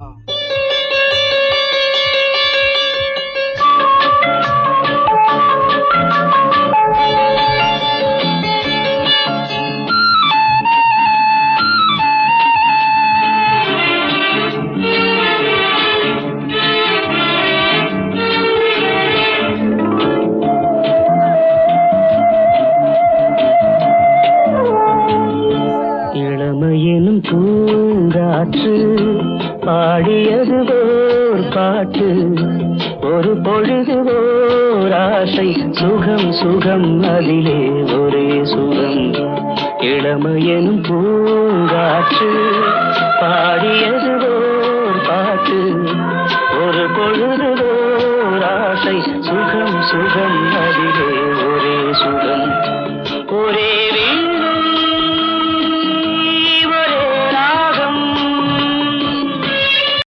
ஆ. இளமையெனும் பூங்காற்று பாடியது ஓர் பாட்டு, ஒரு பொழுது ஓர் ஆசை, சுகம் சுகம் அதிலே ஒரே சுகம். இளமையெனும் பூங்காற்று பாடியது ஓர்